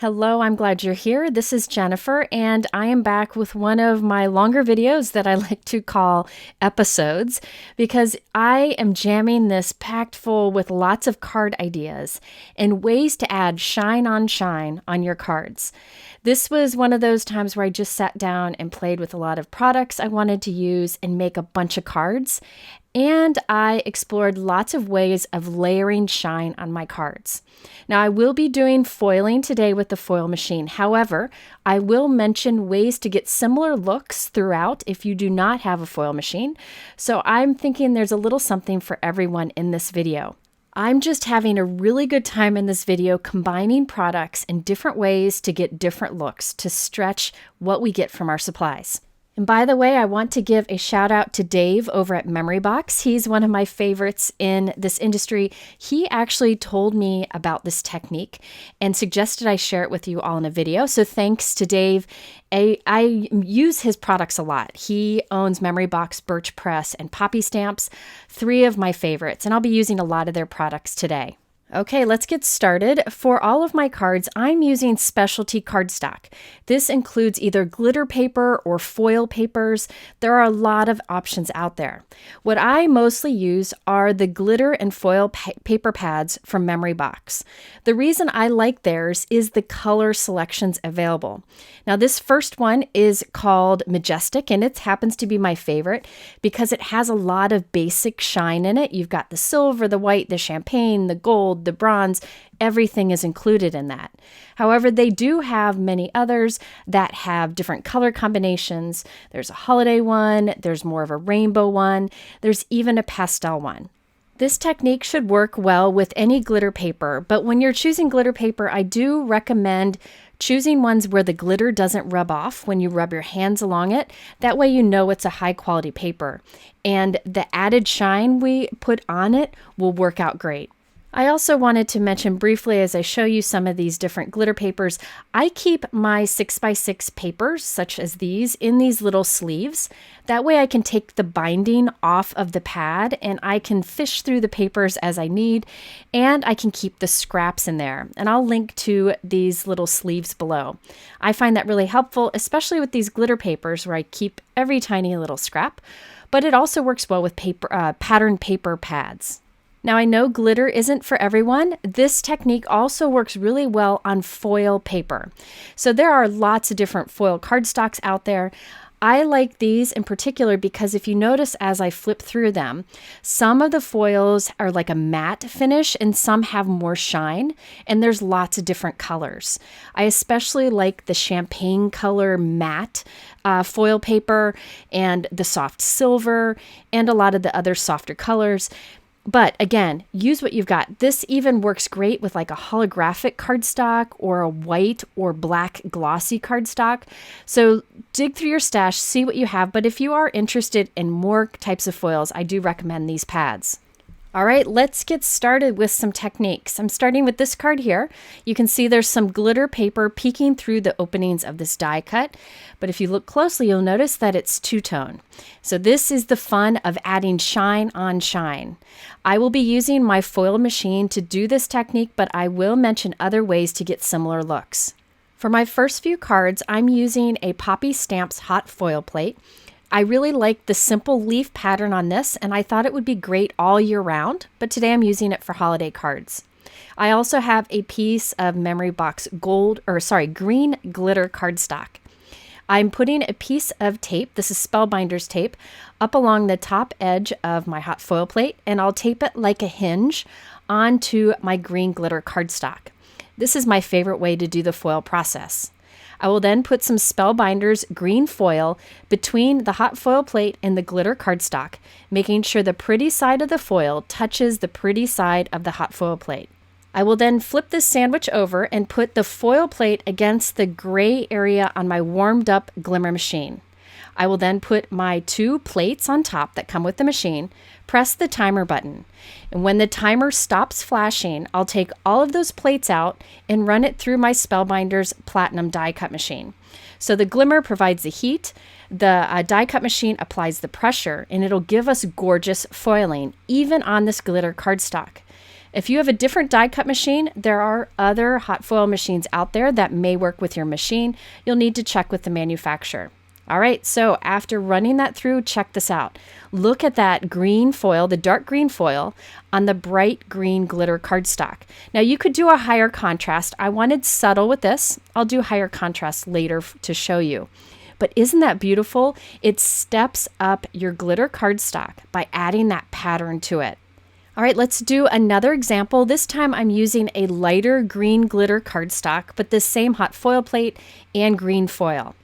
Hello, I'm glad you're here. This is Jennifer, and I am back with one of my longer videos that I like to call episodes because I am jamming this packed full with lots of card ideas and ways to add shine on your cards. This was one of those times where I just sat down and played with a lot of products I wanted to use and make a bunch of cards. And I explored lots of ways of layering shine on my cards. Now, I will be doing foiling today with the foil machine. However, I will mention ways to get similar looks throughout if you do not have a foil machine. So I'm thinking there's a little something for everyone in this video. I'm just having a really good time in this video combining products in different ways to get different looks to stretch what we get from our supplies. And by the way, I want to give a shout out to Dave over at Memory Box. He's one of my favorites in this industry. He actually told me about this technique and suggested I share it with you all in a video. So thanks to Dave. I use his products a lot. He owns Memory Box, Birch Press, and Poppy Stamps, three of my favorites, and I'll be using a lot of their products today. Okay, let's get started. For all of my cards, I'm using specialty cardstock. This includes either glitter paper or foil papers. There are a lot of options out there. What I mostly use are the glitter and foil paper pads from Memory Box. The reason I like theirs is the color selections available. Now, this first one is called Majestic, and it happens to be my favorite because it has a lot of basic shine in it. You've got the silver, the white, the champagne, the gold, the bronze, everything is included in that. However, they do have many others that have different color combinations. There's a holiday one, there's more of a rainbow one, there's even a pastel one. This technique should work well with any glitter paper, but when you're choosing glitter paper, I do recommend choosing ones where the glitter doesn't rub off when you rub your hands along it. That way you know it's a high quality paper, and the added shine we put on it will work out great. I also wanted to mention briefly as I show you some of these different glitter papers, I keep my 6x6 papers, such as these, in these little sleeves. That way I can take the binding off of the pad and I can fish through the papers as I need, and I can keep the scraps in there. And I'll link to these little sleeves below. I find that really helpful, especially with these glitter papers where I keep every tiny little scrap, but it also works well with patterned paper pads. Now, I know glitter isn't for everyone. This technique also works really well on foil paper. So there are lots of different foil cardstocks out there. I like these in particular because if you notice as I flip through them, some of the foils are like a matte finish and some have more shine, and there's lots of different colors. I especially like the champagne color matte foil paper and the soft silver and a lot of the other softer colors. But again, use what you've got. This even works great with like a holographic cardstock or a white or black glossy cardstock. So dig through your stash, see what you have. But if you are interested in more types of foils, I do recommend these pads. All right, let's get started with some techniques. I'm starting with this card here. You can see there's some glitter paper peeking through the openings of this die cut. But if you look closely, you'll notice that it's two-tone. So this is the fun of adding shine on shine. I will be using my foil machine to do this technique, but I will mention other ways to get similar looks. For my first few cards, I'm using a Poppy Stamps hot foil plate. I really like the simple leaf pattern on this, and I thought it would be great all year round, but today I'm using it for holiday cards. I also have a piece of Memory Box green glitter cardstock. I'm putting a piece of tape, this is Spellbinders tape, up along the top edge of my hot foil plate, and I'll tape it like a hinge onto my green glitter cardstock. This is my favorite way to do the foil process. I will then put some Spellbinders green foil between the hot foil plate and the glitter cardstock, making sure the pretty side of the foil touches the pretty side of the hot foil plate. I will then flip this sandwich over and put the foil plate against the gray area on my warmed up glimmer machine. I will then put my two plates on top that come with the machine, press the timer button, and when the timer stops flashing, I'll take all of those plates out and run it through my Spellbinders Platinum die cut machine. So the glimmer provides the heat, the die cut machine applies the pressure, and it'll give us gorgeous foiling, even on this glitter cardstock. If you have a different die cut machine, there are other hot foil machines out there that may work with your machine. You'll need to check with the manufacturer. All right, so after running that through, check this out. Look at that green foil, the dark green foil, on the bright green glitter cardstock. Now you could do a higher contrast. I wanted subtle with this. I'll do higher contrast later to show you. But isn't that beautiful? It steps up your glitter cardstock by adding that pattern to it. All right, let's do another example. This time I'm using a lighter green glitter cardstock, but the same hot foil plate and green foil.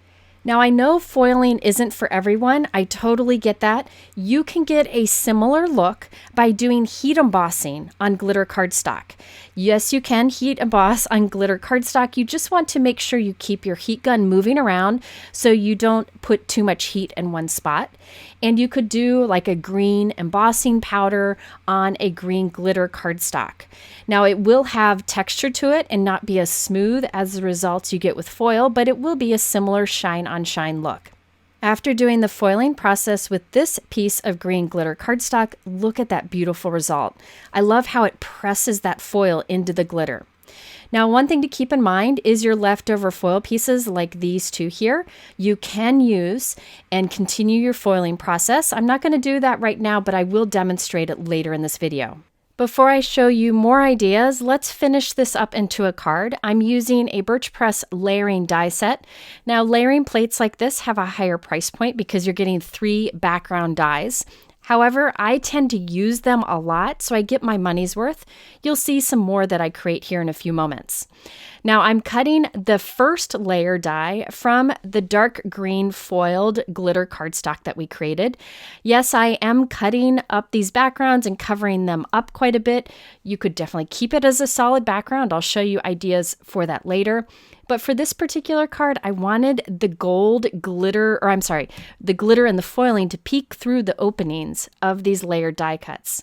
Now, I know foiling isn't for everyone. I totally get that. You can get a similar look by doing heat embossing on glitter cardstock. Yes, you can heat emboss on glitter cardstock. You just want to make sure you keep your heat gun moving around so you don't put too much heat in one spot. And you could do like a green embossing powder on a green glitter cardstock. Now, it will have texture to it and not be as smooth as the results you get with foil, but it will be a similar shine on shine look. After doing the foiling process with this piece of green glitter cardstock, look at that beautiful result. I love how it presses that foil into the glitter. Now, one thing to keep in mind is your leftover foil pieces like these two here, you can use and continue your foiling process. I'm not going to do that right now, but I will demonstrate it later in this video. Before I show you more ideas, let's finish this up into a card. I'm using a Birch Press layering die set. Now, layering plates like this have a higher price point because you're getting 3 background dies. However, I tend to use them a lot, so I get my money's worth. You'll see some more that I create here in a few moments. Now, I'm cutting the first layer die from the dark green foiled glitter cardstock that we created. Yes, I am cutting up these backgrounds and covering them up quite a bit. You could definitely keep it as a solid background. I'll show you ideas for that later. But for this particular card, I wanted the the glitter and the foiling to peek through the openings of these layered die cuts.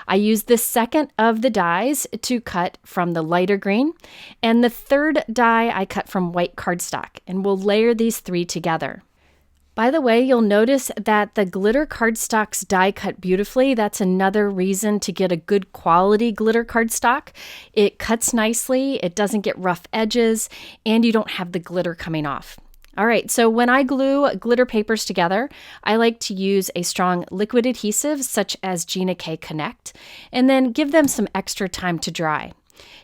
I used the second of the dies to cut from the lighter green, and the third die I cut from white cardstock, and we'll layer these 3 together. By the way, you'll notice that the glitter cardstocks die cut beautifully. That's another reason to get a good quality glitter cardstock. It cuts nicely, it doesn't get rough edges, and you don't have the glitter coming off. All right, so when I glue glitter papers together, I like to use a strong liquid adhesive such as Gina K Connect, and then give them some extra time to dry.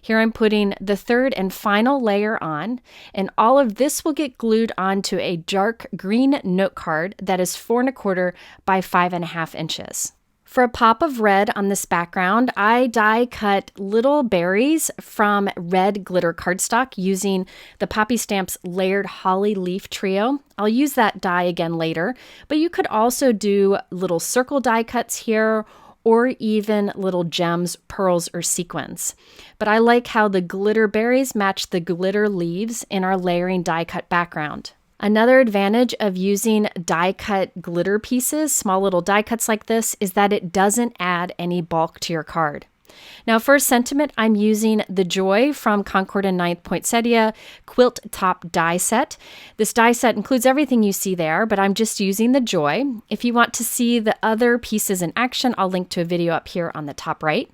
Here I'm putting the third and final layer on, and all of this will get glued onto a dark green note card that is 4 1/4 by 5.5 inches. For a pop of red on this background, I die cut little berries from red glitter cardstock using the Poppy Stamps Layered Holly Leaf Trio. I'll use that die again later, but you could also do little circle die cuts here or even little gems, pearls, or sequins. But I like how the glitter berries match the glitter leaves in our layering die cut background. Another advantage of using die cut glitter pieces, small little die cuts like this, is that it doesn't add any bulk to your card. Now for sentiment, I'm using the Joy from Concord and 9th Poinsettia Quilt Top die set. This die set includes everything you see there, but I'm just using the Joy. If you want to see the other pieces in action, I'll link to a video up here on the top right.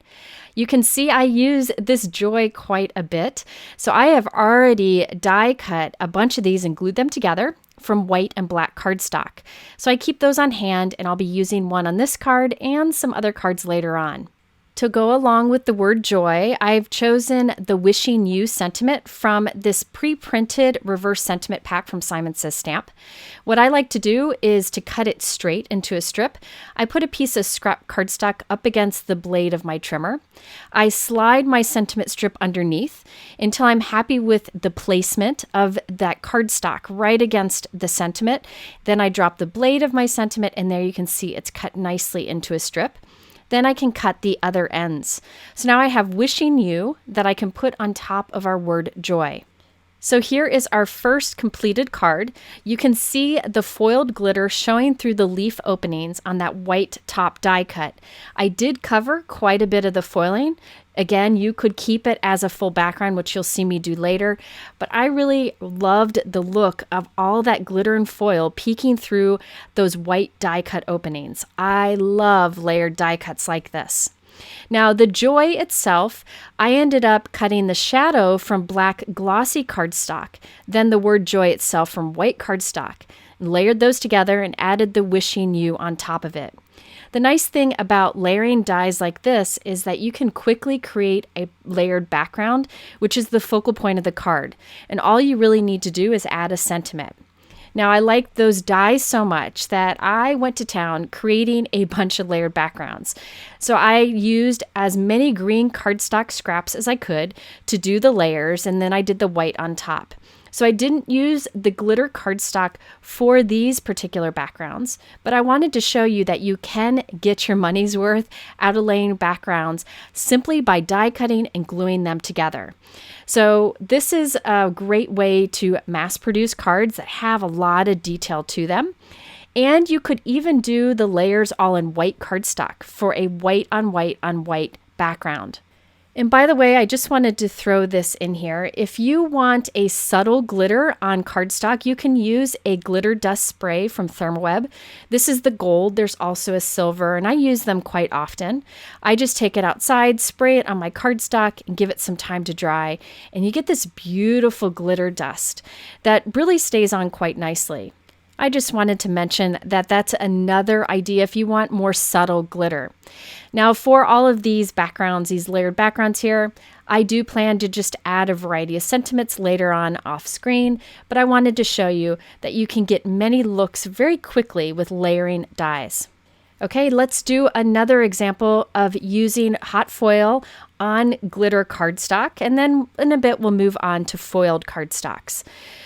You can see I use this Joy quite a bit. So I have already die cut a bunch of these and glued them together from white and black cardstock. So I keep those on hand, and I'll be using one on this card and some other cards later on. To go along with the word joy, I've chosen the Wishing You sentiment from this pre-printed reverse sentiment pack from Simon Says Stamp. What I like to do is to cut it straight into a strip. I put a piece of scrap cardstock up against the blade of my trimmer. I slide my sentiment strip underneath until I'm happy with the placement of that cardstock right against the sentiment. Then I drop the blade of my sentiment, and there you can see it's cut nicely into a strip. Then I can cut the other ends. So now I have Wishing You that I can put on top of our word joy. So here is our first completed card. You can see the foiled glitter showing through the leaf openings on that white top die cut. I did cover quite a bit of the foiling. Again, you could keep it as a full background, which you'll see me do later, but I really loved the look of all that glitter and foil peeking through those white die cut openings. I love layered die cuts like this. Now, the joy itself, I ended up cutting the shadow from black glossy cardstock, then the word joy itself from white cardstock, and layered those together and added the wishing you on top of it. The nice thing about layering dies like this is that you can quickly create a layered background, which is the focal point of the card. And all you really need to do is add a sentiment. Now, I liked those dies so much that I went to town creating a bunch of layered backgrounds. So I used as many green cardstock scraps as I could to do the layers, and then I did the white on top. So I didn't use the glitter cardstock for these particular backgrounds, but I wanted to show you that you can get your money's worth out of laying backgrounds simply by die cutting and gluing them together. So this is a great way to mass produce cards that have a lot of detail to them. And you could even do the layers all in white cardstock for a white on white on white background. And by the way, I just wanted to throw this in here. If you want a subtle glitter on cardstock, you can use a glitter dust spray from Thermoweb. This is the gold. There's also a silver, and I use them quite often. I just take it outside, spray it on my cardstock, and give it some time to dry. And you get this beautiful glitter dust that really stays on quite nicely. I just wanted to mention that that's another idea if you want more subtle glitter. Now, for all of these backgrounds, these layered backgrounds here, I do plan to just add a variety of sentiments later on off screen, but I wanted to show you that you can get many looks very quickly with layering dies. Okay, let's do another example of using hot foil on glitter cardstock, and then in a bit we'll move on to foiled cardstocks.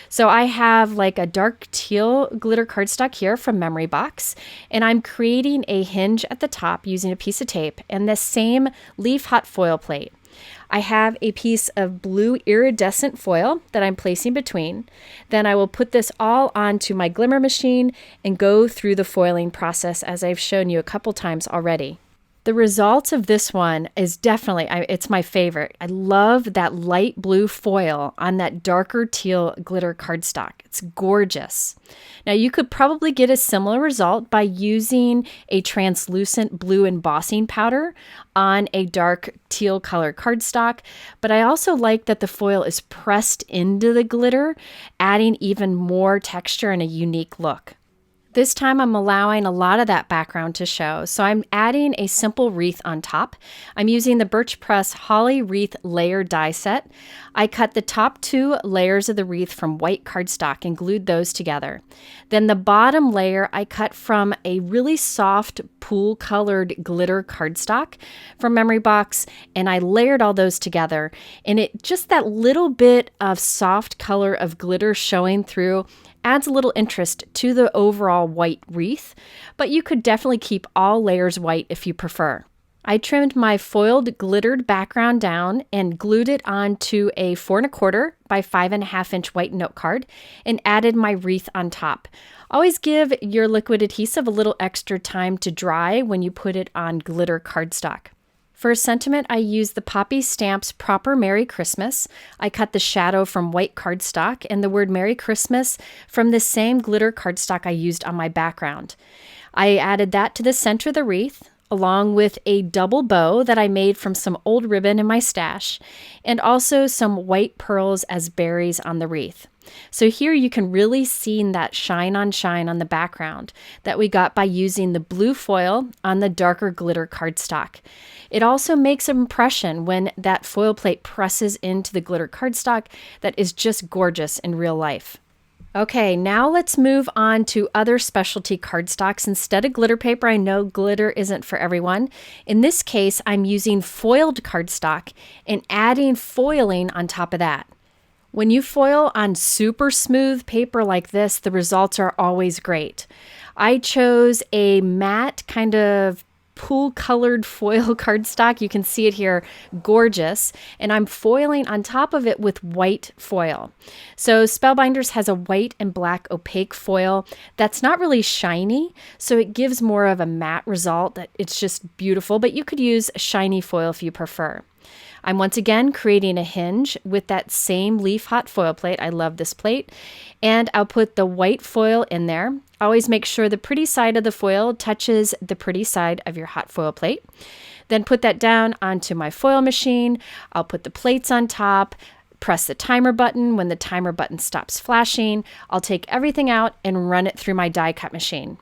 So I have like a dark teal glitter cardstock here from Memory Box, and I'm creating a hinge at the top using a piece of tape and the same leaf hot foil plate. I have a piece of blue iridescent foil that I'm placing between. Then I will put this all onto my glimmer machine and go through the foiling process as I've shown you a couple times already. The result of this one is definitely, it's my favorite. I love that light blue foil on that darker teal glitter cardstock. It's gorgeous. Now you could probably get a similar result by using a translucent blue embossing powder on a dark teal color cardstock, but I also like that the foil is pressed into the glitter, adding even more texture and a unique look. This time I'm allowing a lot of that background to show, so I'm adding a simple wreath on top. I'm using the Birch Press Holly Wreath Layer die set. I cut the top 2 layers of the wreath from white cardstock and glued those together. Then the bottom layer I cut from a really soft pool colored glitter cardstock from Memory Box, and I layered all those together. And it just that little bit of soft color of glitter showing through adds a little interest to the overall white wreath, but you could definitely keep all layers white if you prefer. I trimmed my foiled glittered background down and glued it onto a 4 1/4 by 5.5 inch white note card and added my wreath on top. Always give your liquid adhesive a little extra time to dry when you put it on glitter cardstock. For a sentiment, I used the Poppy Stamps Proper Merry Christmas. I cut the shadow from white cardstock and the word Merry Christmas from the same glitter cardstock I used on my background. I added that to the center of the wreath, along with a double bow that I made from some old ribbon in my stash, and also some white pearls as berries on the wreath. So here you can really see that shine on the background that we got by using the blue foil on the darker glitter cardstock. It also makes an impression when that foil plate presses into the glitter cardstock that is just gorgeous in real life. Okay, now let's move on to other specialty cardstocks. Instead of glitter paper, I know glitter isn't for everyone. In this case, I'm using foiled cardstock and adding foiling on top of that. When you foil on super smooth paper like this, the results are always great. I chose a matte kind of pool colored foil cardstock. You can see it here, gorgeous. And I'm foiling on top of it with white foil. So Spellbinders has a white and black opaque foil that's not really shiny, so it gives more of a matte result. That it's just beautiful, but you could use shiny foil if you prefer. I'm once again creating a hinge with that same leaf hot foil plate. I love this plate. And I'll put the white foil in there. Always make sure the pretty side of the foil touches the pretty side of your hot foil plate. Then put that down onto my foil machine. I'll put the plates on top, press the timer button. When the timer button stops flashing, I'll take everything out and run it through my die cut machine.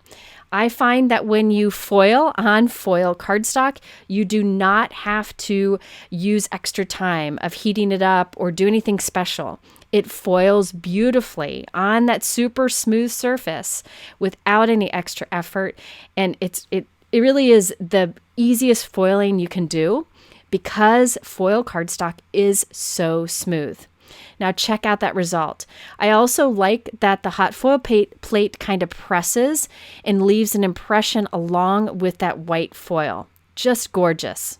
I find that when you foil on foil cardstock, you do not have to use extra time of heating it up or do anything special. It foils beautifully on that super smooth surface without any extra effort. And it really is the easiest foiling you can do because foil cardstock is so smooth. Now check out that result. I also like that the hot foil plate kind of presses and leaves an impression along with that white foil. Just gorgeous.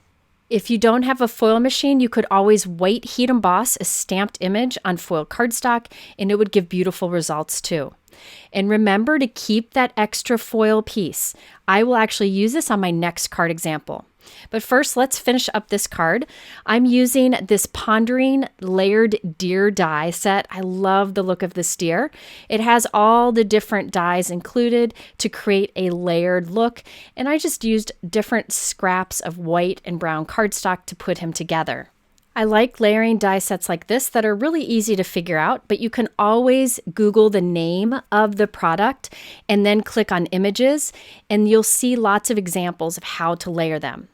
If you don't have a foil machine, you could always white heat emboss a stamped image on foil cardstock, and it would give beautiful results too. And remember to keep that extra foil piece. I will actually use this on my next card example. But first, let's finish up this card. I'm using this Pondering Layered Deer die set. I love the look of this deer. It has all the different dies included to create a layered look, and I just used different scraps of white and brown cardstock to put him together. I like layering die sets like this that are really easy to figure out, but you can always Google the name of the product and then click on images, and you'll see lots of examples of how to layer them.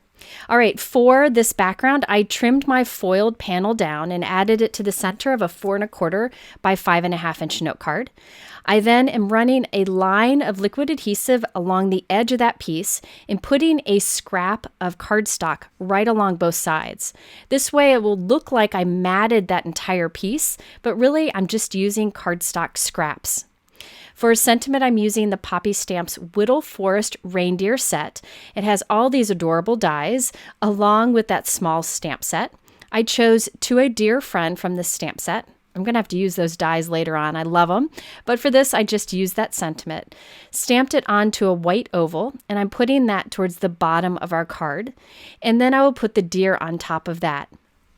All right, for this background, I trimmed my foiled panel down and added it to the center of a 4 1/4 by 5.5 inch note card. I then am running a line of liquid adhesive along the edge of that piece and putting a scrap of cardstock right along both sides. This way it will look like I matted that entire piece, but really I'm just using cardstock scraps. For a sentiment, I'm using the Poppy Stamps Whittle Forest Reindeer set. It has all these adorable dies along with that small stamp set. I chose To a Dear Friend from this stamp set. I'm going to have to use those dies later on. I love them. But for this, I just used that sentiment, stamped it onto a white oval, and I'm putting that towards the bottom of our card. And then I will put the deer on top of that.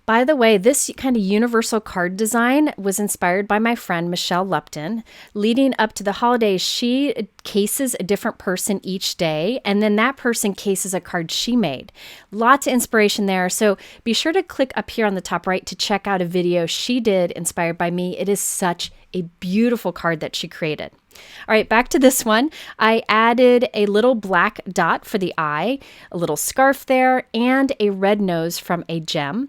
By the way, this kind of universal card design was inspired by my friend Michelle Lupton. Leading up to the holidays, she cases a different person each day, and then that person cases a card she made. Lots of inspiration there, so be sure to click up here on the top right to check out a video she did inspired by me. It is such a beautiful card that she created. All right, back to this one. I added a little black dot for the eye, a little scarf there, and a red nose from a gem.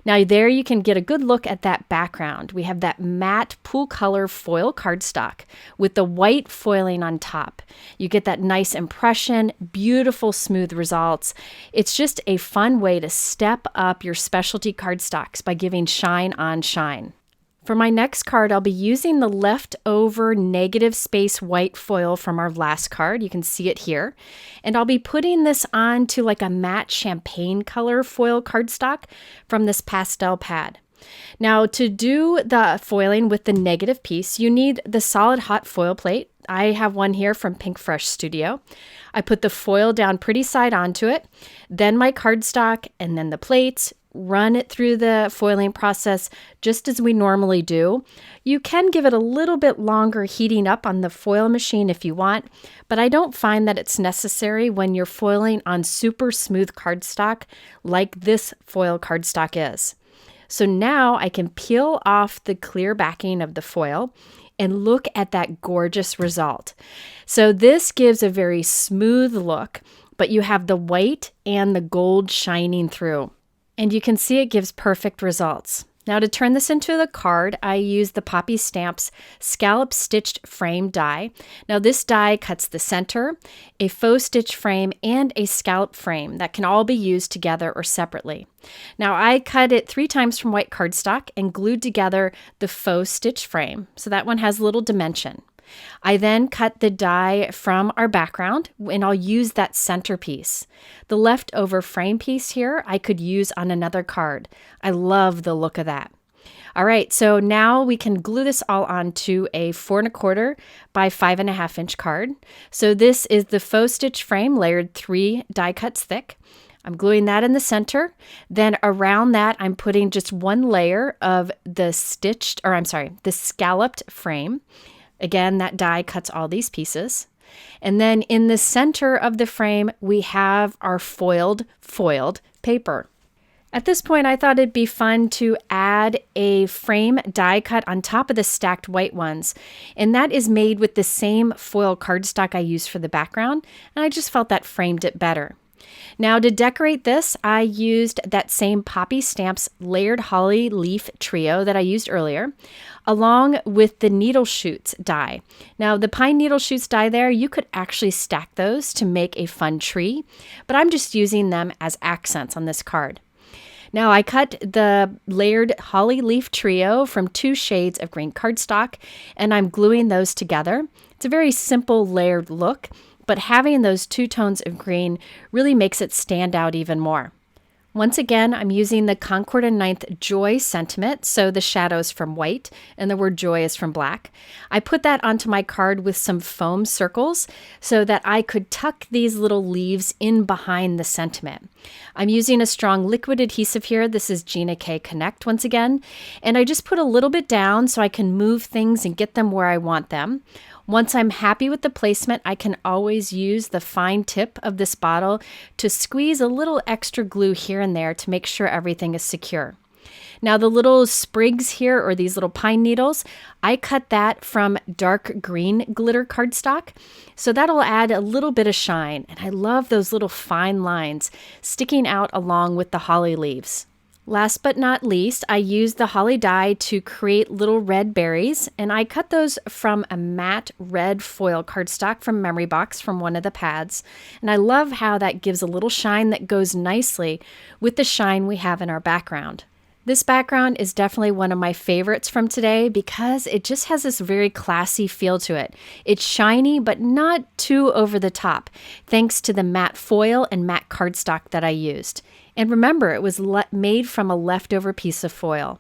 Now there you can get a good look at that background. We have that matte pool color foil cardstock with the white foiling on top. You get that nice impression, beautiful smooth results. It's just a fun way to step up your specialty cardstocks by giving shine on shine. For my next card, I'll be using the leftover negative space white foil from our last card. You can see it here. And I'll be putting this on to like a matte champagne color foil cardstock from this pastel pad. Now, to do the foiling with the negative piece, you need the solid hot foil plate. I have one here from Pink Fresh Studio. I put the foil down pretty side onto it, then my cardstock, and then the plates. Run it through the foiling process just as we normally do. You can give it a little bit longer heating up on the foil machine if you want, but I don't find that it's necessary when you're foiling on super smooth cardstock like this foil cardstock is. So now I can peel off the clear backing of the foil and look at that gorgeous result. So this gives a very smooth look, but you have the white and the gold shining through. And you can see it gives perfect results. Now to turn this into the card, I use the Poppy Stamps Scallop Stitched Frame die. Now this die cuts the center, a faux stitch frame, and a scallop frame that can all be used together or separately. Now I cut it 3 times from white cardstock and glued together the faux stitch frame, so that one has a little dimension. I then cut the die from our background, and I'll use that centerpiece. The leftover frame piece here I could use on another card. I love the look of that. All right, so now we can glue this all onto a 4 1/4 by 5.5 inch card. So this is the faux stitch frame layered 3 die cuts thick. I'm gluing that in the center. Then around that, I'm putting just one layer of the scalloped frame. Again, that die cuts all these pieces. And then in the center of the frame, we have our foiled paper. At this point, I thought it'd be fun to add a frame die cut on top of the stacked white ones. And that is made with the same foil cardstock I used for the background, and I just felt that framed it better. Now to decorate this, I used that same Poppy Stamps layered holly leaf trio that I used earlier, along with the needle shoots die. Now the pine needle shoots die there, you could actually stack those to make a fun tree, but I'm just using them as accents on this card. Now I cut the layered holly leaf trio from 2 shades of green cardstock, and I'm gluing those together. It's a very simple layered look, but having those 2 tones of green really makes it stand out even more. Once again, I'm using the Concord and 9th Joy sentiment, so the shadows from white and the word joy is from black. I put that onto my card with some foam circles so that I could tuck these little leaves in behind the sentiment. I'm using a strong liquid adhesive here. This is Gina K Connect once again, and I just put a little bit down so I can move things and get them where I want them. Once I'm happy with the placement, I can always use the fine tip of this bottle to squeeze a little extra glue here and there to make sure everything is secure. Now the little sprigs here, or these little pine needles, I cut that from dark green glitter cardstock. So that'll add a little bit of shine. And I love those little fine lines sticking out along with the holly leaves. Last but not least, I used the holly die to create little red berries, and I cut those from a matte red foil cardstock from Memory Box from one of the pads. And I love how that gives a little shine that goes nicely with the shine we have in our background. This background is definitely one of my favorites from today because it just has this very classy feel to it. It's shiny, but not too over the top, thanks to the matte foil and matte cardstock that I used. And remember, it was made from a leftover piece of foil.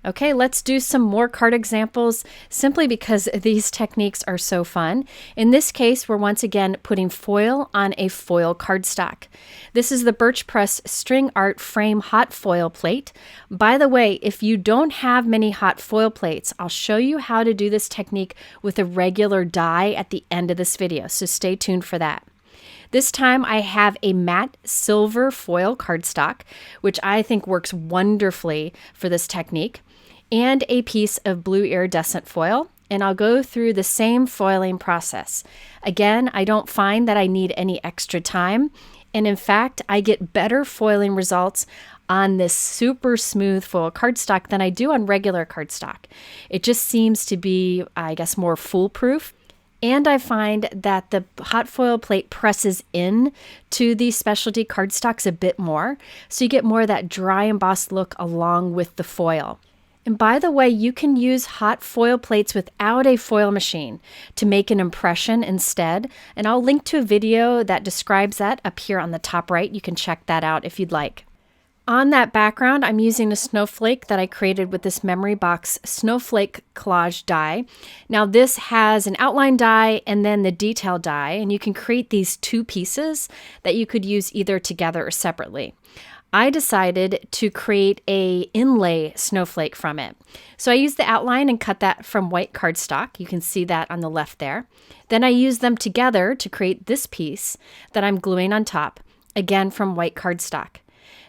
Okay, let's do some more card examples simply because these techniques are so fun. In this case, we're once again putting foil on a foil cardstock. This is the Birch Press String Art Frame Hot Foil Plate. By the way, if you don't have many hot foil plates, I'll show you how to do this technique with a regular die at the end of this video, so stay tuned for that. This time I have a matte silver foil cardstock, which I think works wonderfully for this technique, and a piece of blue iridescent foil, and I'll go through the same foiling process. Again, I don't find that I need any extra time, and in fact, I get better foiling results on this super smooth foil cardstock than I do on regular cardstock. It just seems to be, I guess, more foolproof. And I find that the hot foil plate presses in to these specialty cardstocks a bit more, so you get more of that dry embossed look along with the foil. And by the way, you can use hot foil plates without a foil machine to make an impression instead, and I'll link to a video that describes that up here on the top right. You can check that out if you'd like. On that background, I'm using a snowflake that I created with this Memory Box Snowflake collage die. Now this has an outline die and then the detail die, and you can create these 2 pieces that you could use either together or separately. I decided to create a inlay snowflake from it. So I used the outline and cut that from white cardstock. You can see that on the left there. Then I used them together to create this piece that I'm gluing on top, again from white cardstock.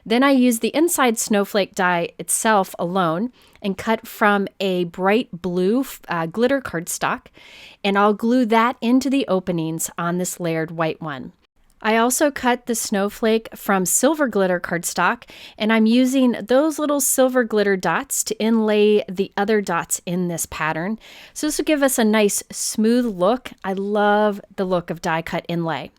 Then I used the inside snowflake die itself alone and cut from a bright blue glitter cardstock, and I'll glue that into the openings on this layered white one. I also cut the snowflake from silver glitter cardstock, and I'm using those little silver glitter dots to inlay the other dots in this pattern. So this will give us a nice smooth look. I love the look of die cut inlay.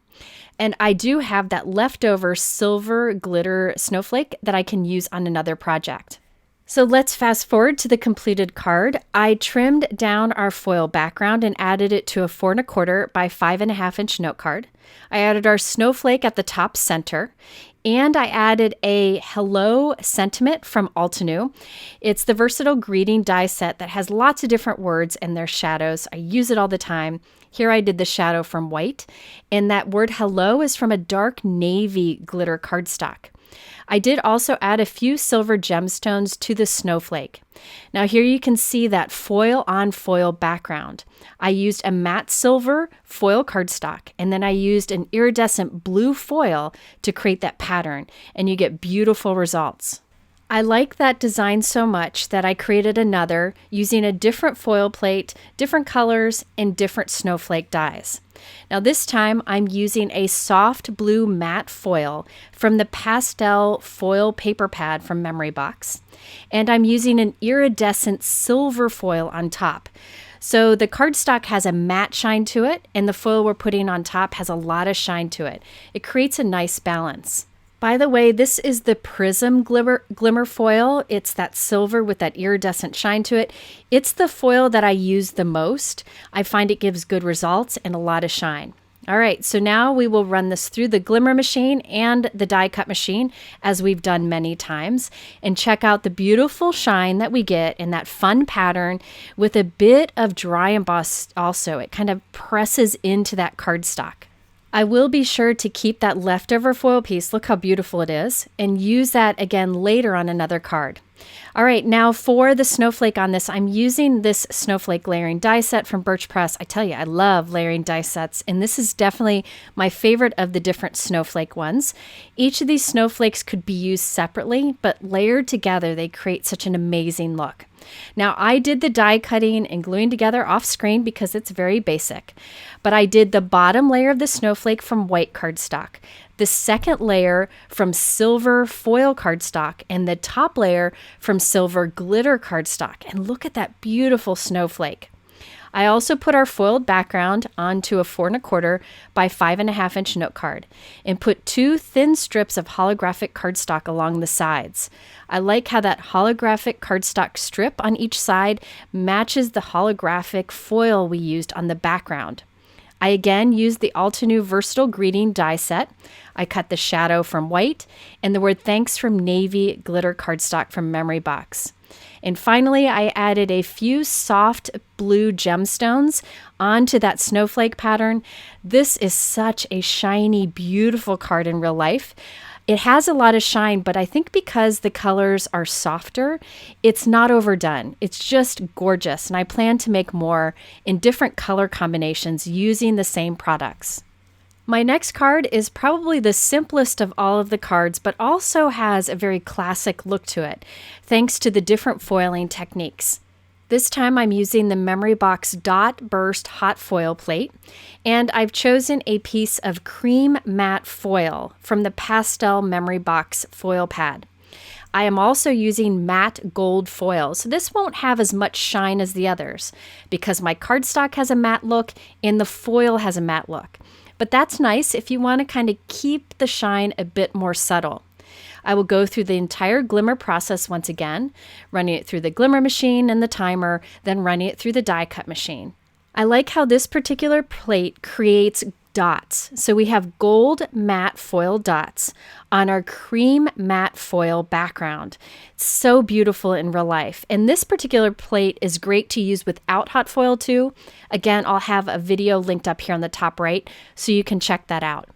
And I do have that leftover silver glitter snowflake that I can use on another project. So let's fast forward to the completed card. I trimmed down our foil background and added it to a 4 1/4 by 5.5 inch note card. I added our snowflake at the top center, and I added a hello sentiment from Altenew. It's the versatile greeting die set that has lots of different words and their shadows. I use it all the time. Here I did the shadow from white, and that word hello is from a dark navy glitter cardstock. I did also add a few silver gemstones to the Snowflake. Now here you can see that foil on foil background. I used a matte silver foil cardstock, and then I used an iridescent blue foil to create that pattern, and you get beautiful results. I like that design so much that I created another using a different foil plate, different colors, and different snowflake dies. Now this time I'm using a soft blue matte foil from the pastel foil paper pad from Memory Box, and I'm using an iridescent silver foil on top. So the cardstock has a matte shine to it, and the foil we're putting on top has a lot of shine to it. It creates a nice balance. By the way, this is the Prism Glimmer foil. It's that silver with that iridescent shine to it. It's the foil that I use the most. I find it gives good results and a lot of shine. All right, so now we will run this through the glimmer machine and the die cut machine, as we've done many times, and check out the beautiful shine that we get in that fun pattern with a bit of dry emboss also. It kind of presses into that cardstock. I will be sure to keep that leftover foil piece, look how beautiful it is, and use that again later on another card. All right, now for the snowflake on this, I'm using this snowflake layering die set from Birch Press. I tell you, I love layering die sets, and this is definitely my favorite of the different snowflake ones. Each of these snowflakes could be used separately, but layered together, they create such an amazing look. Now, I did the die cutting and gluing together off screen because it's very basic, but I did the bottom layer of the snowflake from white cardstock, the second layer from silver foil cardstock, and the top layer from silver glitter cardstock. And look at that beautiful snowflake. I also put our foiled background onto a 4 1/4 by 5.5 inch note card and put 2 thin strips of holographic cardstock along the sides. I like how that holographic cardstock strip on each side matches the holographic foil we used on the background. I again used the Altenew Versatile Greeting die set. I cut the shadow from white and the word thanks from navy glitter cardstock from Memory Box. And finally, I added a few soft blue gemstones onto that snowflake pattern. This is such a shiny, beautiful card in real life. It has a lot of shine, but I think because the colors are softer, it's not overdone. It's just gorgeous, and I plan to make more in different color combinations using the same products. My next card is probably the simplest of all of the cards, but also has a very classic look to it, thanks to the different foiling techniques. This time I'm using the Memory Box Dot Burst Hot Foil Plate, and I've chosen a piece of cream matte foil from the Pastel Memory Box foil pad. I am also using matte gold foil, so this won't have as much shine as the others because my cardstock has a matte look and the foil has a matte look. But that's nice if you want to kind of keep the shine a bit more subtle. I will go through the entire glimmer process once again, running it through the glimmer machine and the timer, then running it through the die cut machine. I like how this particular plate creates dots. So we have gold matte foil dots on our cream matte foil background. It's so beautiful in real life. And this particular plate is great to use without hot foil too. Again, I'll have a video linked up here on the top right, so you can check that out.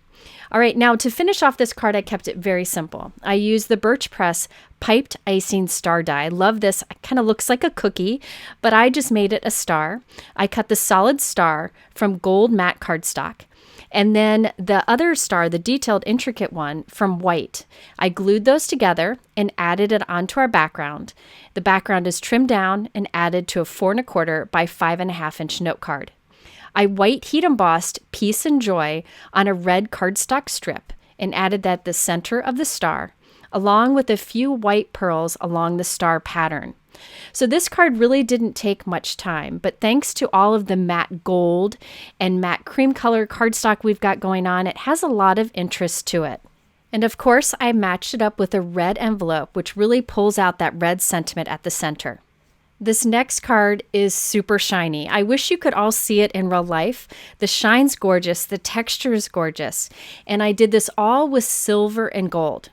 All right, now to finish off this card, I kept it very simple. I used the Birch Press Piped Icing Star die. I love this. It kind of looks like a cookie, but I just made it a star. I cut the solid star from gold matte cardstock, and then the other star, the detailed intricate one, from white. I glued those together and added it onto our background. The background is trimmed down and added to a 4 1/4 by 5.5 inch note card. I white heat embossed Peace and Joy on a red cardstock strip and added that at the center of the star, along with a few white pearls along the star pattern. So this card really didn't take much time, but thanks to all of the matte gold and matte cream color cardstock we've got going on, it has a lot of interest to it. And of course, I matched it up with a red envelope, which really pulls out that red sentiment at the center. This next card is super shiny. I wish you could all see it in real life. The shine's gorgeous, the texture is gorgeous, and I did this all with silver and gold.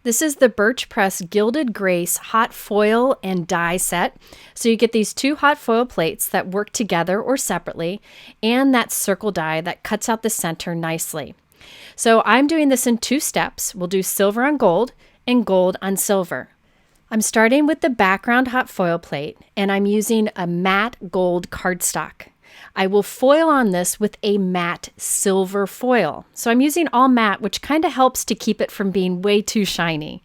This is the Birch Press Gilded Grace hot foil and die set. So you get these 2 hot foil plates that work together or separately, and that circle die that cuts out the center nicely. So I'm doing this in 2 steps. We'll do silver on gold, and gold on silver. I'm starting with the background hot foil plate, and I'm using a matte gold cardstock. I will foil on this with a matte silver foil. So I'm using all matte, which kind of helps to keep it from being way too shiny.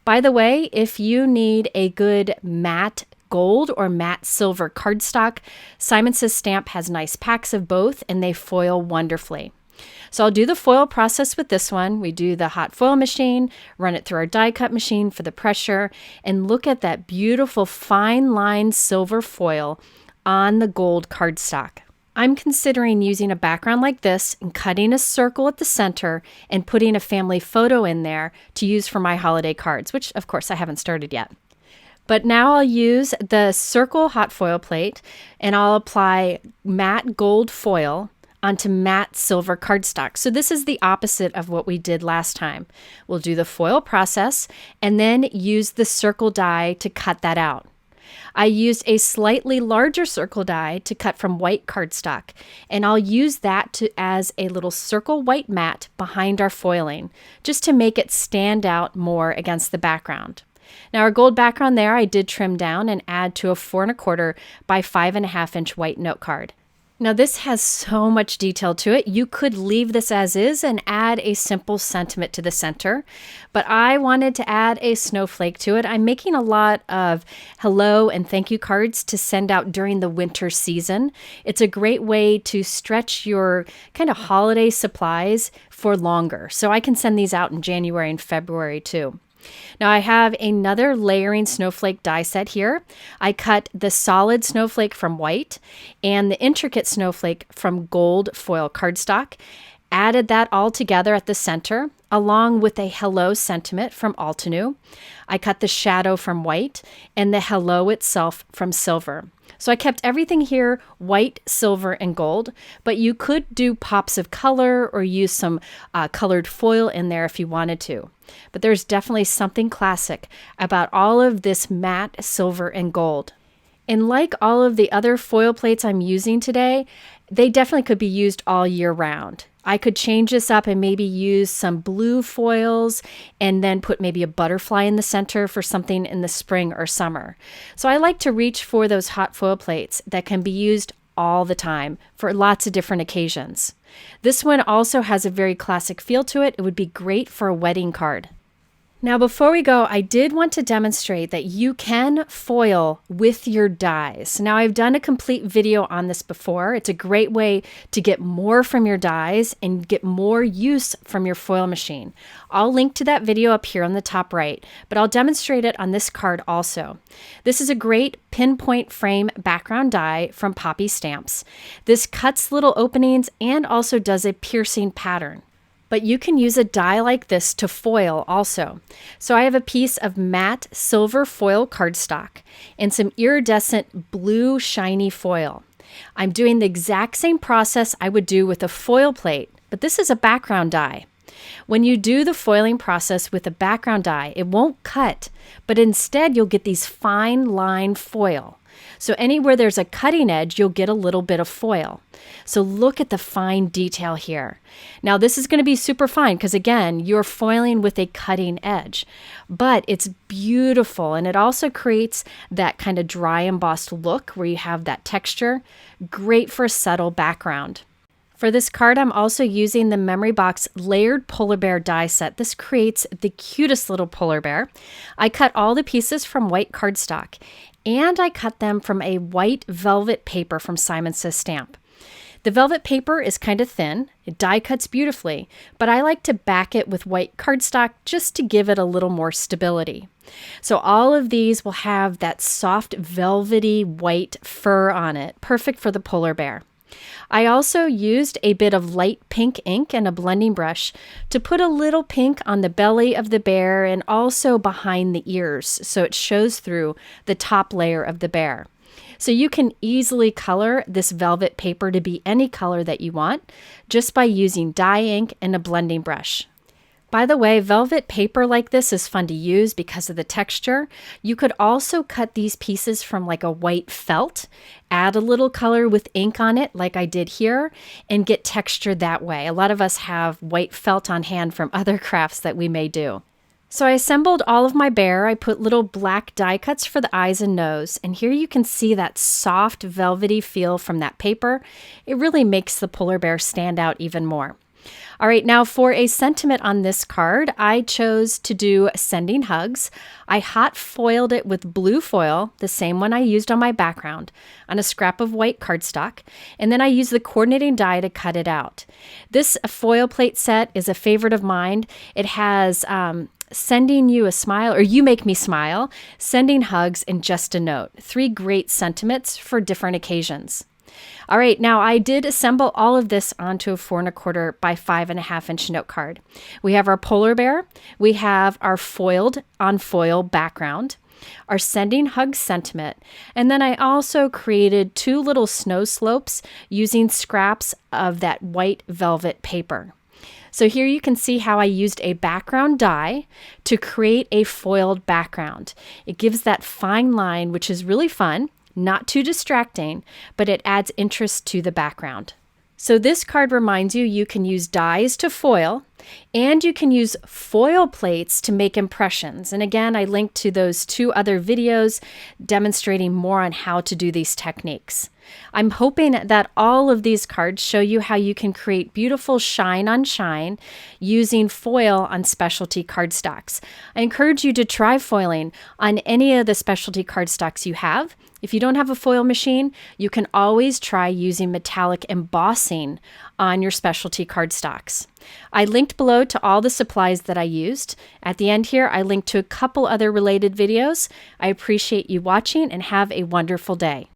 By the way, if you need a good matte gold or matte silver cardstock, Simon Says Stamp has nice packs of both, and they foil wonderfully. So I'll do the foil process with this one. We do the hot foil machine, run it through our die cut machine for the pressure, and look at that beautiful fine line silver foil on the gold cardstock. I'm considering using a background like this and cutting a circle at the center and putting a family photo in there to use for my holiday cards, which of course I haven't started yet. But now I'll use the circle hot foil plate and I'll apply matte gold foil onto matte silver cardstock. So this is the opposite of what we did last time. We'll do the foil process and then use the circle die to cut that out. I used a slightly larger circle die to cut from white cardstock, and I'll use that as a little circle white mat behind our foiling, just to make it stand out more against the background. Now our gold background there I did trim down and add to a 4 1/4 by 5.5 inch white note card. Now this has so much detail to it. You could leave this as is and add a simple sentiment to the center, but I wanted to add a snowflake to it. I'm making a lot of hello and thank you cards to send out during the winter season. It's a great way to stretch your kind of holiday supplies for longer. So I can send these out in January and February too. Now I have another layering snowflake die set here. I cut the solid snowflake from white and the intricate snowflake from gold foil cardstock, added that all together at the center along with a hello sentiment from Altenew. I cut the shadow from white and the hello itself from silver. So I kept everything here white, silver, and gold, but you could do pops of color or use some colored foil in there if you wanted to. But there's definitely something classic about all of this matte silver and gold. And like all of the other foil plates I'm using today, they definitely could be used all year round. I could change this up and maybe use some blue foils and then put maybe a butterfly in the center for something in the spring or summer. So I like to reach for those hot foil plates that can be used all the time for lots of different occasions. This one also has a very classic feel to it. It would be great for a wedding card. Now, before we go, I did want to demonstrate that you can foil with your dies. Now, I've done a complete video on this before. It's a great way to get more from your dies and get more use from your foil machine. I'll link to that video up here on the top right, but I'll demonstrate it on this card also. This is a great pinpoint frame background die from Poppy Stamps. This cuts little openings and also does a piercing pattern. But you can use a die like this to foil also. So I have a piece of matte silver foil cardstock and some iridescent blue shiny foil. I'm doing the exact same process I would do with a foil plate, but this is a background die. When you do the foiling process with a background die, it won't cut, but instead you'll get these fine line foil. So anywhere there's a cutting edge, you'll get a little bit of foil. So look at the fine detail here. Now this is going to be super fine because again, you're foiling with a cutting edge, but it's beautiful. And it also creates that kind of dry embossed look where you have that texture. Great for a subtle background. For this card, I'm also using the Memory Box Layered Polar Bear die set. This creates the cutest little polar bear. I cut all the pieces from white cardstock, and I cut them from a white velvet paper from Simon Says Stamp. The velvet paper is kind of thin. It die cuts beautifully, but I like to back it with white cardstock just to give it a little more stability. So all of these will have that soft velvety white fur on it, perfect for the polar bear. I also used a bit of light pink ink and a blending brush to put a little pink on the belly of the bear and also behind the ears so it shows through the top layer of the bear. So you can easily color this velvet paper to be any color that you want just by using dye ink and a blending brush. By the way, velvet paper like this is fun to use because of the texture. You could also cut these pieces from like a white felt, add a little color with ink on it like I did here, and get texture that way. A lot of us have white felt on hand from other crafts that we may do. So I assembled all of my bear. I put little black die cuts for the eyes and nose. And here you can see that soft velvety feel from that paper. It really makes the polar bear stand out even more. All right, now for a sentiment on this card, I chose to do sending hugs. I hot foiled it with blue foil, the same one I used on my background, on a scrap of white cardstock, and then I used the coordinating die to cut it out. This foil plate set is a favorite of mine. It has sending you a smile, or you make me smile, sending hugs, and just a note. 3 great sentiments for different occasions. All right, now I did assemble all of this onto a 4 1/4 by 5.5 inch note card. We have our polar bear, we have our foiled on foil background, our sending hug sentiment, and then I also created 2 little snow slopes using scraps of that white velvet paper. So here you can see how I used a background die to create a foiled background. It gives that fine line, which is really fun. Not too distracting, but it adds interest to the background. So this card reminds you can use dies to foil, and you can use foil plates to make impressions. And again, I linked to those 2 other videos demonstrating more on how to do these techniques. I'm hoping that all of these cards show you how you can create beautiful shine on shine using foil on specialty cardstocks. I encourage you to try foiling on any of the specialty cardstocks you have. If you don't have a foil machine, you can always try using metallic embossing on your specialty cardstocks. I linked below to all the supplies that I used. At the end here, I linked to a couple other related videos. I appreciate you watching and have a wonderful day.